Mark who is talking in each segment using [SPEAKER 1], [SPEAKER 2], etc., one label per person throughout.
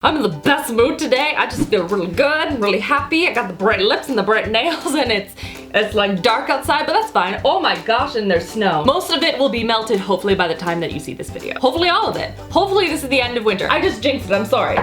[SPEAKER 1] I'm in the best mood today. I just feel really good, really happy. I got the bright lips and the bright nails and it's like dark outside, but that's fine. Oh my gosh, and there's snow. Most of it will be melted hopefully by the time that you see this video. Hopefully all of it. Hopefully this is the end of winter. I just jinxed it, I'm sorry.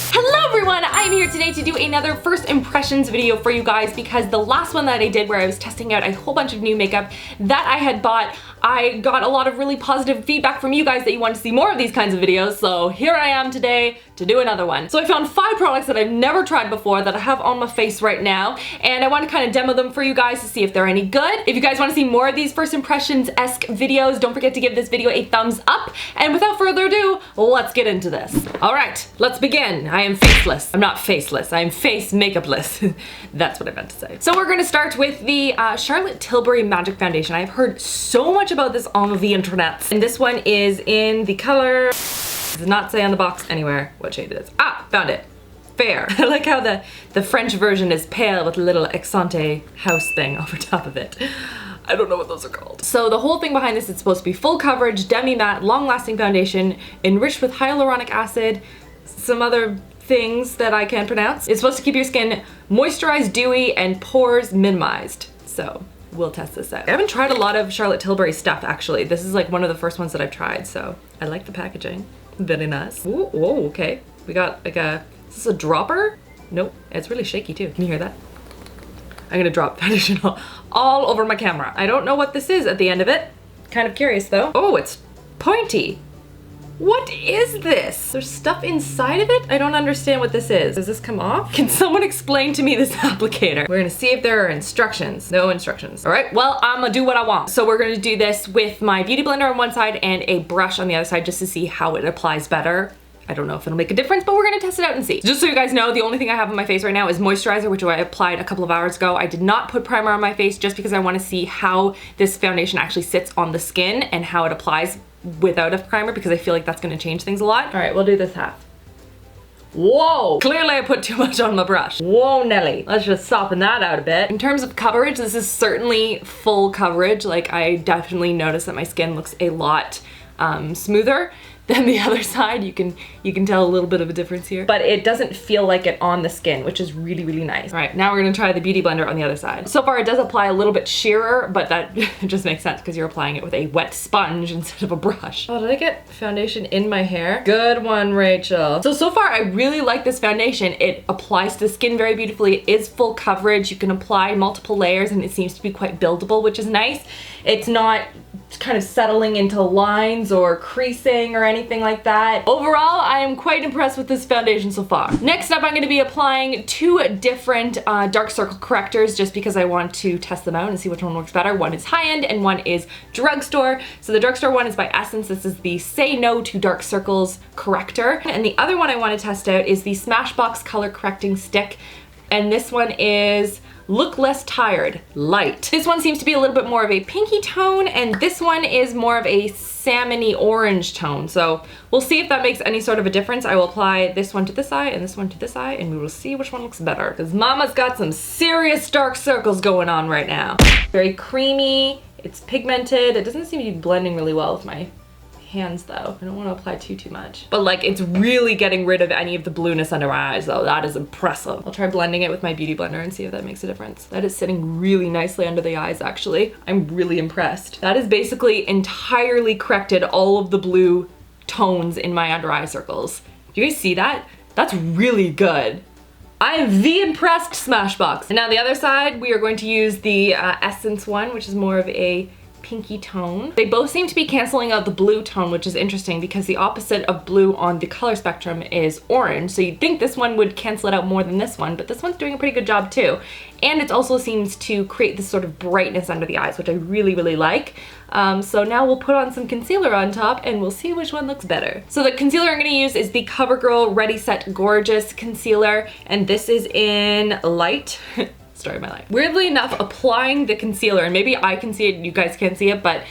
[SPEAKER 1] Hello everyone, I'm here today to do another first impressions video for you guys because the last one that I did where I was testing out a whole bunch of new makeup that I had bought, I got a lot of really positive feedback from you guys that you want to see more of these kinds of videos, so here I am today to do another one. So I found 5 products that I've never tried before that I have on my face right now, and I want to kind of demo them for you guys to see if they're any good. If you guys want to see more of these first impressions-esque videos, don't forget to give this video a thumbs up, and without further ado, let's get into this. Alright, let's begin. I am faceless. I'm not faceless, I am face makeupless. That's what I meant to say. So we're going to start with the Charlotte Tilbury Magic Foundation. I've heard so much about this on the internet, and this one is in the color, does not say on the box anywhere what shade it is. Ah, found it. Fair. I like how the French version is pale with a little accente house thing over top of it. I don't know what those are called. So the whole thing behind this is supposed to be full coverage, demi-matte, long-lasting foundation, enriched with hyaluronic acid, some other things that I can't pronounce. It's supposed to keep your skin moisturized, dewy, and pores minimized. So we'll test this out. I haven't tried a lot of Charlotte Tilbury stuff actually. This is like one of the first ones that I've tried, so I like the packaging. Very nice. Ooh, whoa, okay. We got like is this a dropper? Nope, it's really shaky too. Can you hear that? I'm gonna drop foundation all over my camera. I don't know what this is at the end of it. Kind of curious though. Oh, it's pointy. What is this? There's stuff inside of it? I don't understand what this is. Does this come off? Can someone explain to me this applicator? We're gonna see if there are instructions. No instructions. All right, well, I'm gonna do what I want. So we're gonna do this with my Beautyblender on one side and a brush on the other side just to see how it applies better. I don't know if it'll make a difference, but we're gonna test it out and see. Just so you guys know, the only thing I have on my face right now is moisturizer, which I applied a couple of hours ago. I did not put primer on my face just because I wanna see how this foundation actually sits on the skin and how it applies without a primer because I feel like that's gonna change things a lot. All right, we'll do this half. Whoa, clearly I put too much on my brush. Whoa, Nelly. Let's just soften that out a bit. In terms of coverage, this is certainly full coverage. Like I definitely notice that my skin looks a lot smoother than the other side. You can tell a little bit of a difference here, but it doesn't feel like it on the skin, which is really, really nice. All right, now we're gonna try the Beautyblender on the other side. So far it does apply a little bit sheerer, but that just makes sense because you're applying it with a wet sponge instead of a brush. Oh, did I get foundation in my hair? Good one, Rachel. So far I really like this foundation. It applies to the skin very beautifully. It is full coverage. You can apply multiple layers and it seems to be quite buildable, which is nice. It's not kind of settling into lines or creasing or anything like that. Overall, I am quite impressed with this foundation so far. Next up, I'm going to be applying 2 different dark circle correctors just because I want to test them out and see which one works better. One is high-end and one is drugstore. So the drugstore one is by Essence. This is the Say No to Dark Circles corrector. And the other one I want to test out is the Smashbox color correcting stick. And this one is Look Less Tired, Light. This one seems to be a little bit more of a pinky tone, and this one is more of a salmony orange tone. So we'll see if that makes any sort of a difference. I will apply this one to this eye and this one to this eye, and we will see which one looks better. Because Mama's got some serious dark circles going on right now. Very creamy, it's pigmented. It doesn't seem to be blending really well with my hands though. I don't want to apply too much. But like it's really getting rid of any of the blueness under my eyes though. That is impressive. I'll try blending it with my Beautyblender and see if that makes a difference. That is sitting really nicely under the eyes actually. I'm really impressed. That is basically entirely corrected all of the blue tones in my under eye circles. Do you guys see that? That's really good. I am the impressed Smashbox. And now the other side, we are going to use the Essence one, which is more of a pinky tone. They both seem to be canceling out the blue tone, which is interesting because the opposite of blue on the color spectrum is orange. So you'd think this one would cancel it out more than this one, but this one's doing a pretty good job too. And it also seems to create this sort of brightness under the eyes, which I really, really like. So now we'll put on some concealer on top and we'll see which one looks better. So the concealer I'm gonna use is the CoverGirl Ready Set Gorgeous Concealer, and this is in Light. Story of my life. Weirdly enough, applying the concealer, and maybe I can see it, you guys can't see it, but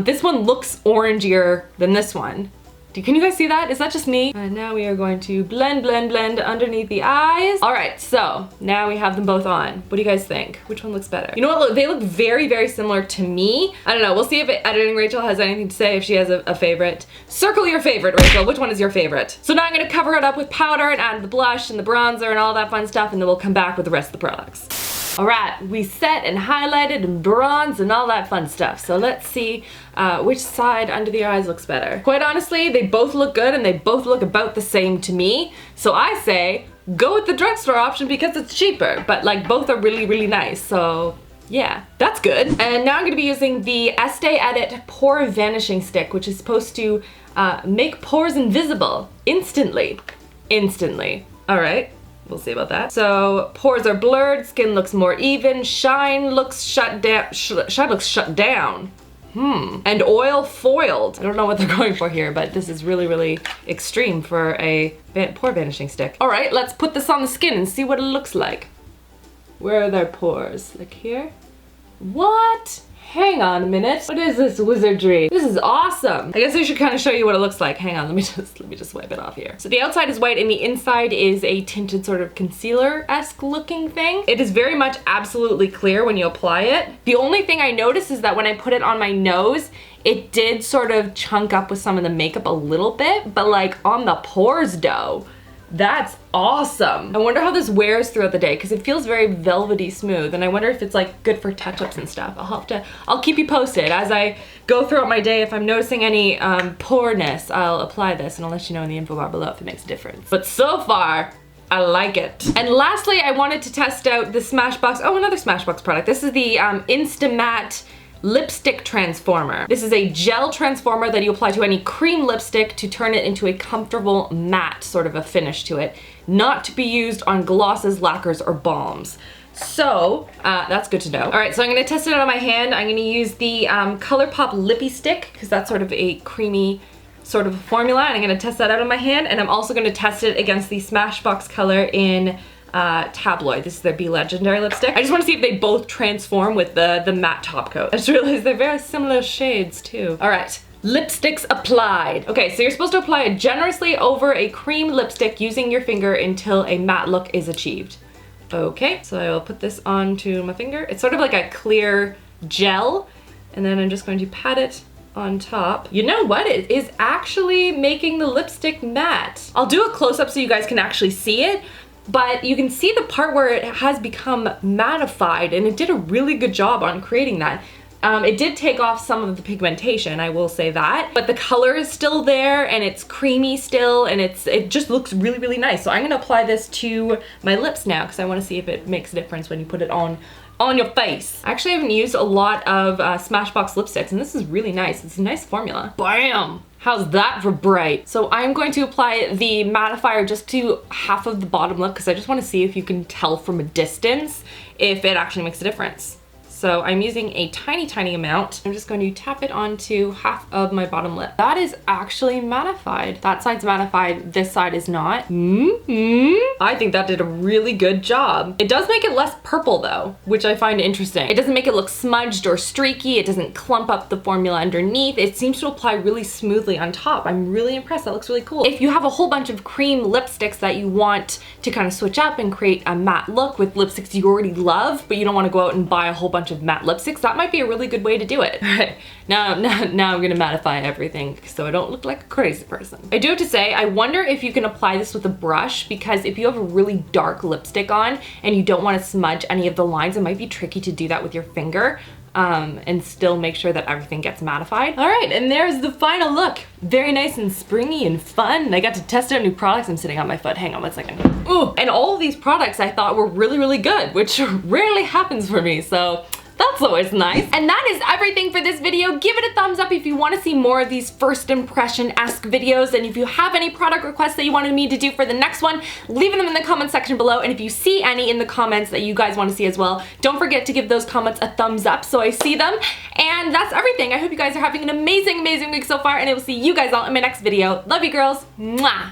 [SPEAKER 1] this one looks orangier than this one. Can you guys see that? Is that just me? And now we are going to blend, blend, blend underneath the eyes. All right, so now we have them both on. What do you guys think? Which one looks better? You know what? Look, they look very, very similar to me. I don't know. We'll see if editing Rachel has anything to say, if she has a favorite. Circle your favorite, Rachel. Which one is your favorite? So now I'm gonna cover it up with powder and add the blush and the bronzer and all that fun stuff, and then we'll come back with the rest of the products. All right, we set and highlighted and bronzed and all that fun stuff. So let's see which side under the eyes looks better. Quite honestly, they both look good and they both look about the same to me. So I say, go with the drugstore option because it's cheaper, but like both are really, really nice. So yeah, that's good. And now I'm gonna be using the Estee Edit Pore Vanishing Stick, which is supposed to make pores invisible instantly. All right. We'll see about that. So pores are blurred, skin looks more even, shine looks shut down. And oil foiled. I don't know what they're going for here, but this is really, really extreme for a pore vanishing stick. All right, let's put this on the skin and see what it looks like. Where are their pores? Like here? What? Hang on a minute. What is this wizardry? This is awesome. I guess I should kind of show you what it looks like. Hang on, let me just wipe it off here. So the outside is white and the inside is a tinted sort of concealer-esque looking thing. It is very much absolutely clear when you apply it. The only thing I noticed is that when I put it on my nose, it did sort of chunk up with some of the makeup a little bit, but like on the pores though, that's awesome. I wonder how this wears throughout the day because it feels very velvety smooth, and I wonder if it's like good for touch-ups and stuff. I'll keep you posted as I go throughout my day. If I'm noticing any poreness, I'll apply this and I'll let you know in the info bar below if it makes a difference. But so far, I like it. And lastly, I wanted to test out the Smashbox, another Smashbox product. This is the Insta-Matte Lipstick Transformer. This is a gel transformer that you apply to any cream lipstick to turn it into a comfortable matte sort of a finish to it, not to be used on glosses, lacquers, or balms. So that's good to know. All right, so I'm gonna test it out on my hand. I'm gonna use the ColourPop Lippy Stick because that's sort of a creamy sort of formula, and I'm gonna test that out on my hand, and I'm also gonna test it against the Smashbox color in Tabloid. This is their Be Legendary lipstick. I just want to see if they both transform with the matte top coat. I just realized they're very similar shades too. All right, lipsticks applied. Okay, so you're supposed to apply it generously over a cream lipstick using your finger until a matte look is achieved. Okay, so I will put this onto my finger. It's sort of like a clear gel, and then I'm just going to pat it on top. You know what? It is actually making the lipstick matte. I'll do a close-up so you guys can actually see it, but you can see the part where it has become mattified, and it did a really good job on creating that. It did take off some of the pigmentation, I will say that, but the color is still there and it's creamy still, and it just looks really, really nice. So I'm gonna apply this to my lips now because I want to see if it makes a difference when you put it on your face. I actually haven't used a lot of Smashbox lipsticks, and this is really nice. It's a nice formula. Bam! How's that for bright? So I'm going to apply the mattifier just to half of the bottom lip because I just want to see if you can tell from a distance if it actually makes a difference. So I'm using a tiny, tiny amount. I'm just going to tap it onto half of my bottom lip. That is actually mattified. That side's mattified, this side is not. I think that did a really good job. It does make it less purple though, which I find interesting. It doesn't make it look smudged or streaky. It doesn't clump up the formula underneath. It seems to apply really smoothly on top. I'm really impressed. That looks really cool. If you have a whole bunch of cream lipsticks that you want to kind of switch up and create a matte look with lipsticks you already love, but you don't want to go out and buy a whole bunch of matte lipsticks, that might be a really good way to do it. Alright, now I'm gonna mattify everything so I don't look like a crazy person. I do have to say, I wonder if you can apply this with a brush, because if you have a really dark lipstick on and you don't want to smudge any of the lines, it might be tricky to do that with your finger. And still make sure that everything gets mattified. All right, and there's the final look. Very nice and springy and fun. I got to test out new products. I'm sitting on my foot. Hang on 1 second. Ooh, and all of these products I thought were really, really good, which rarely happens for me, so that's always nice. And that is everything for this video. Give it a thumbs up if you want to see more of these first impression-esque videos, and if you have any product requests that you wanted me to do for the next one, leave them in the comment section below, and if you see any in the comments that you guys want to see as well, don't forget to give those comments a thumbs up so I see them. And that's everything. I hope you guys are having an amazing, amazing week so far, and I will see you guys all in my next video. Love you girls. Mwah!